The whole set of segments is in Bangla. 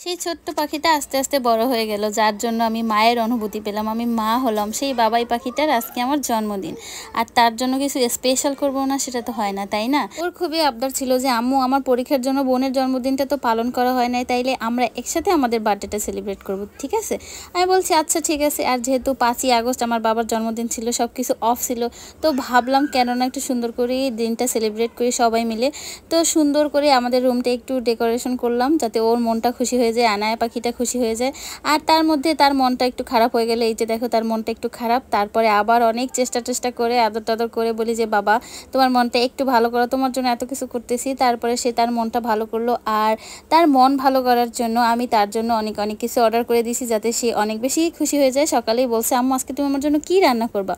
সেই ছোট্ট পাখিটা আস্তে আস্তে বড় হয়ে গেল, যার জন্য আমি মায়ের অনুভূতি পেলাম, আমি মা হলাম। সেই বাবাই পাখিটার আজকে আমার জন্মদিন, আর তার জন্য কিছু স্পেশাল করবো না সেটা তো হয় না, তাই না? ওর খুবই আবদার ছিল যে আম্মু আমার পরীক্ষার জন্য বোনের জন্মদিনটা তো পালন করা হয় নাই, তাইলে আমরা একসাথে আমাদের বার্থডেটা সেলিব্রেট করব, ঠিক আছে? আমি বলছি আচ্ছা ঠিক আছে। আর যেহেতু 5ই আগস্ট আমার বাবার জন্মদিন ছিল, সব কিছু অফ ছিল, তো ভাবলাম কেননা একটু সুন্দর করে দিনটা সেলিব্রেট করি সবাই মিলে। তো সুন্দর করে আমাদের রুমটা একটু ডেকোরেশন করলাম যাতে ওর মনটা খুশি হয়ে যায়, আনায়া পাখিটা খুশি হয়ে যায়। আর তার মধ্যে তার মনটা একটু খারাপ হয়ে গেলে, এই যে দেখো তার মনটা একটু খারাপ, তারপরে আবার অনেক চেষ্টা করে আদর টাদর করে বলি যে বাবা তোমার মনটা একটু ভালো করো, তোমার জন্য এত কিছু করতেছি। তারপরে সে তার মনটা ভালো করলো, আর তার মন ভালো করার জন্য আমি তার জন্য অনেক অনেক কিছু অর্ডার করে দিয়েছি যাতে সে অনেক বেশি খুশি হয়ে যায়। সকালেই বলছে আম্মু আজকে তুমি আমার জন্য কি রান্না করবা?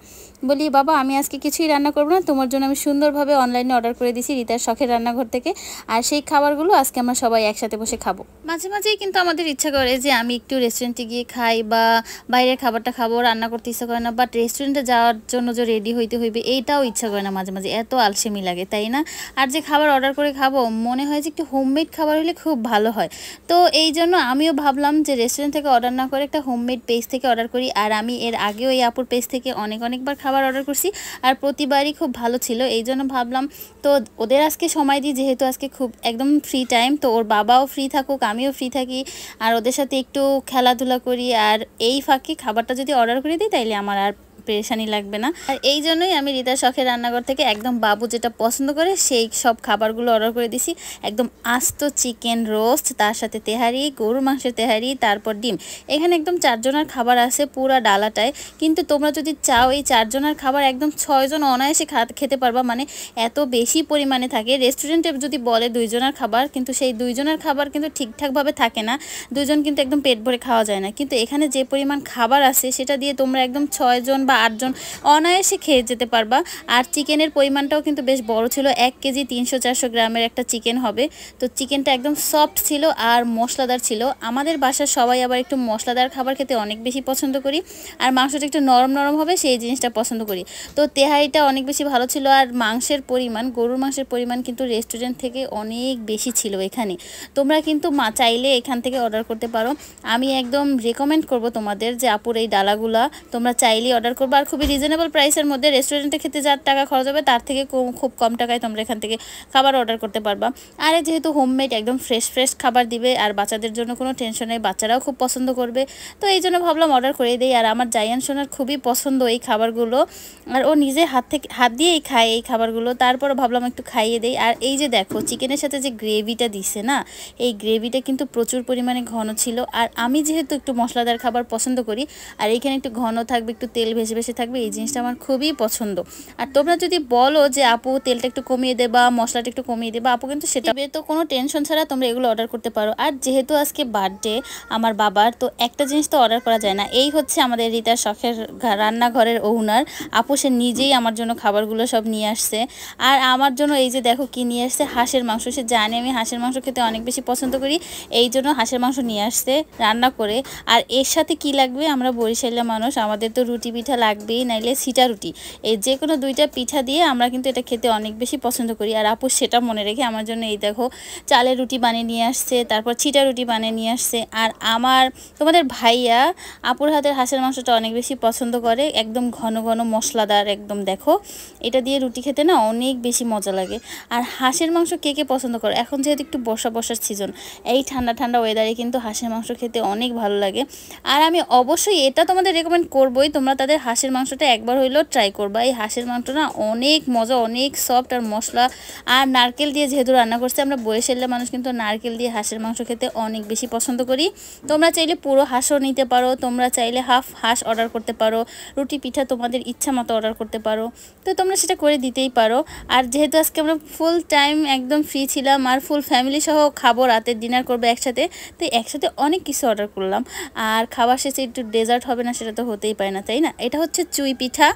বলি বাবা আমি আজকে কিছুই রান্না করবো না, তোমার জন্য আমি সুন্দরভাবে অনলাইনে অর্ডার করে দিয়েছি রিতার শখের রান্নাঘর থেকে, আর সেই খাবারগুলো আজকে আমরা সবাই একসাথে বসে খাবো। মাঝে মাঝেই কিন্তু আমাদের ইচ্ছা করে যে আমি একটু রেস্টুরেন্টে গিয়ে খাই বা বাইরের খাবারটা খাবো, রান্না করতে ইচ্ছা করে না, বাট রেস্টুরেন্টে যাওয়ার জন্য যে রেডি হইতে হইবে এইটাও ইচ্ছা করে না মাঝে মাঝে, এত আলসেমি লাগে, তাই না? আর যে খাবার অর্ডার করে খাবো মনে হয় যে একটু হোমমেড খাবার হলে খুব ভালো হয়। তো এই জন্য আমিও ভাবলাম যে রেস্টুরেন্ট থেকে অর্ডার না করে একটা হোমমেড পেজ থেকে অর্ডার করি। আর আমি এর আগেও এই আপুর পেজ থেকে অনেকবার খাবার অর্ডার করছি, আর প্রতিবারই খুব ভালো ছিল। এই জন্য ভাবলাম তো ওদের আজকে সময় দিই, যেহেতু আজকে খুব একদম ফ্রি টাইম, তো ওর বাবাও ফ্রি থাকুক আমিও ফ্রি থাকি, আর ওদের সাথে একটু খেলাধুলা করি। আর এই ফাঁকে খাবারটা যদি অর্ডার করে দিই তাইলে আমার আর পেরেশানি লাগবে না। আর এই জন্যই আমি রিতার শখের রান্নাঘর থেকে একদম বাবু যেটা পছন্দ করে সেই সব খাবারগুলো অর্ডার করে দিছি। একদম আস্ত চিকেন রোস্ট, তার সাথে তেহারি, গরুর মাংসের তেহারি, তারপর ডিম। এখানে একদম 4 জনের খাবার আছে পুরা ডালাটায়। কিন্তু তোমরা যদি চাও এই 4 জনের খাবার একদম 6 জন অনায়াসে খেতে পারবা, মানে এত বেশি পরিমাণে থাকে। রেস্টুরেন্টে যদি বলে 2 জনের খাবার, কিন্তু সেই 2 জনের খাবার কিন্তু ঠিকঠাকভাবে থাকে না, 2 জন কিন্তু একদম পেট ভরে খাওয়া যায় না। কিন্তু এখানে যে পরিমাণ খাবার আছে সেটা দিয়ে তোমরা একদম 6 জন বা 8 জন অনায়াসে খেয়ে যেতে পারবা। আর চিকেনের পরিমাণটাও কিন্তু বেশ বড় ছিল, 1 কেজি 300-400 গ্রামের একটা চিকেন হবে। তো চিকেনটা একদম সফট ছিল আর মশলাদার ছিল। আমাদের বাসার সবাই আবার একটু মশলাদার খাবার খেতে অনেক বেশি পছন্দ করি, আর মাংসটা একটু নরম নরম হবে সেই জিনিসটা পছন্দ করি। তো তেহারিটা অনেক বেশি ভালো ছিল। আর মাংসের পরিমাণ, গরুর মাংসের পরিমাণ কিন্তু রেস্টুরেন্ট থেকে অনেক বেশি ছিল এখানে। তোমরা কিন্তু চাইলে এখান থেকে অর্ডার করতে পারো। আমি একদম রেকমেন্ড করব তোমাদের যে আপুর এই ডালাগুলা তোমরা চাইলেই অর্ডার করবো, আর খুবই রিজনেবল প্রাইসের মধ্যে। রেস্টুরেন্টে খেতে যার টাকা খরচ হবে তার থেকে খুব কম টাকায় তোমরা এখান থেকে খাবার অর্ডার করতে পারবা। আর যেহেতু হোমমেড একদম ফ্রেশ খাবার দিবে, আর বাচ্চাদের জন্য কোনো টেনশন নেই, বাচ্চারাও খুব পছন্দ করবে। তো এই জন্য ভাবলাম অর্ডার করে দিই। আর আমার জায়ান সোনার খুবই পছন্দ এই খাবারগুলো, আর ও নিজে হাত দিয়েই খায় এই খাবারগুলো। তারপর ভাবলাম একটু খাইয়ে দেই। আর এই যে দেখো চিকেনের সাথে যে গ্রেভিটা দিছে না, এই গ্রেভিটা কিন্তু প্রচুর পরিমাণে ঘন ছিল। আর আমি যেহেতু একটু মশলাদার খাবার পছন্দ করি, আর এইখানে একটু ঘন থাকবে, একটু তেল ভেসে ভেসে থাকবে, এই জিনিসটা আমার খুবই পছন্দ। আর তোমরা যদি বলো যে আপু তেলটা একটু কমিয়ে দেবা, মশলাটা একটু কমিয়ে দেবা, আপু কিন্তু সেটা তো কোনো টেনশন ছাড়া তোমরা এগুলো অর্ডার করতে পারো। আর যেহেতু আজকে বার্থডে আমার বাবার, তো একটা জিনিস তো অর্ডার করা যায় না। এই হচ্ছে আমাদের রিতার শখের রান্নাঘরের ওনার আপু, সে নিজেই আমার জন্য খাবারগুলো সব নিয়ে আসছে। আর আমার জন্য এই যে দেখো কি নিয়ে আসছে, হাঁসের মাংস। সে জানে আমি হাঁসের মাংস খেতে অনেক বেশি পছন্দ করি, এই জন্য হাঁসের মাংস নিয়ে আসছে রান্না করে। আর এর সাথে কি লাগবে, আমরা বরিশালের মানুষ, আমাদের তো রুটি পিঠা লাগবেই, নাইলে সিটা রুটি, এই যে কোনো 2টা পিঠা দিয়ে আমরা কিন্তু এটা খেতে অনেক বেশি পছন্দ করি। আর আপু সেটা মনে রেখে আমার জন্য এই দেখো চালের রুটি বানিয়ে নিয়ে আসছে, তারপর ছিটা রুটি বানিয়ে নিয়ে আসছে। আর তোমাদের ভাইয়া আপুর হাতের হাঁসের মাংসটা অনেক বেশি পছন্দ করে, একদম ঘন ঘন মশলাদার, একদম দেখো এটা দিয়ে রুটি খেতে না অনেক বেশি মজা লাগে। আর হাঁসের মাংস কে কে পছন্দ করে, এখন যেহেতু একটু বর্ষার সিজন, এই ঠান্ডা ওয়েদারে কিন্তু হাঁসের মাংস খেতে অনেক ভালো লাগে। আর আমি অবশ্যই এটা তোমাদের রেকমেন্ড করবোই, তোমরা তাদের হাঁসের মাংসটা একবার হইলেও ট্রাই করবা। এই হাঁসের মাংসটা না অনেক মজা, অনেক সফট, আর মশলা আর নারকেল দিয়ে যেহেতু রান্না করছে, আমরা বরিশালের মানুষ কিন্তু নারকেল দিয়ে হাঁসের মাংস খেতে অনেক বেশি পছন্দ করি। তোমরা চাইলে পুরো হাঁসও নিতে পারো, তোমরা চাইলে হাফ হাঁস অর্ডার করতে পারো, রুটি পিঠা তোমাদের ইচ্ছা মতো অর্ডার করতে পারো, তো তোমরা সেটা করে দিতেই পারো। আর যেহেতু আজকে আমরা ফুল টাইম একদম ফ্রি ছিলাম, আর ফুল ফ্যামিলি সহ খাবো, রাতের ডিনার করবো একসাথে, তো একসাথে অনেক কিছু অর্ডার করলাম। আর খাবার শেষে একটু ডেজার্ট হবে না, সেটা তো হতেই পারে না, তাই না? এটা হচ্ছে চুই পিঠা।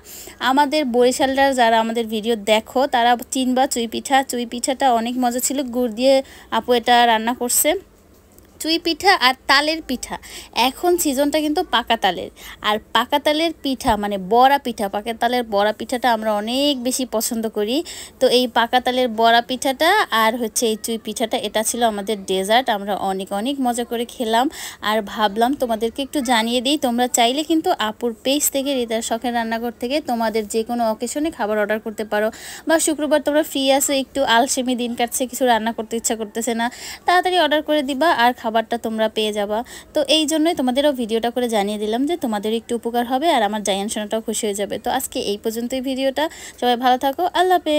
আমাদের বরিশালরা যারা আমাদের ভিডিও দেখো তারা চিনবা চুই পিঠাটা অনেক মজা ছিল, গুড় দিয়ে আপু এটা রান্না করছে। চুই পিঠা আর তালের পিঠা। এখন সিজনটা কিন্তু পাকা তালের, আর পাকা তালের পিঠা মানে বড়া পিঠা, পাকা তালের বড়া পিঠাটা আমরা অনেক বেশি পছন্দ করি। তো এই পাকা তালের বড়া পিঠাটা আর হচ্ছে এই চুই পিঠাটা, এটা ছিল আমাদের ডেজার্ট। আমরা অনেক অনেক মজা করে খেলাম, আর ভাবলাম তোমাদেরকে একটু জানিয়ে দিই। তোমরা চাইলে কিন্তু আপুর পেজ থেকে, হৃদয়ের শখের রান্নাঘর থেকে তোমাদের যে কোনো অকেশনে খাবার অর্ডার করতে পারো, বা শুক্রবার তোমরা ফ্রি আছো, একটু আলসেমি দিন কাটছে, কিছু রান্না করতে ইচ্ছা করতেছে না, তাড়াতাড়ি অর্ডার করে দিবা আর খাবারটা তোমরা পেয়ে যাবা। তো এই জন্যই তোমাদেরও ভিডিওটা করে জানিয়ে দিলাম যে তোমাদের একটু উপকার হবে আর আমার জায়ান সোনাটাও খুশি হয়ে যাবে। তো আজকে এই পর্যন্তই ভিডিওটা। সবাই ভালো থাকো, আল্লাহ হাফেজ।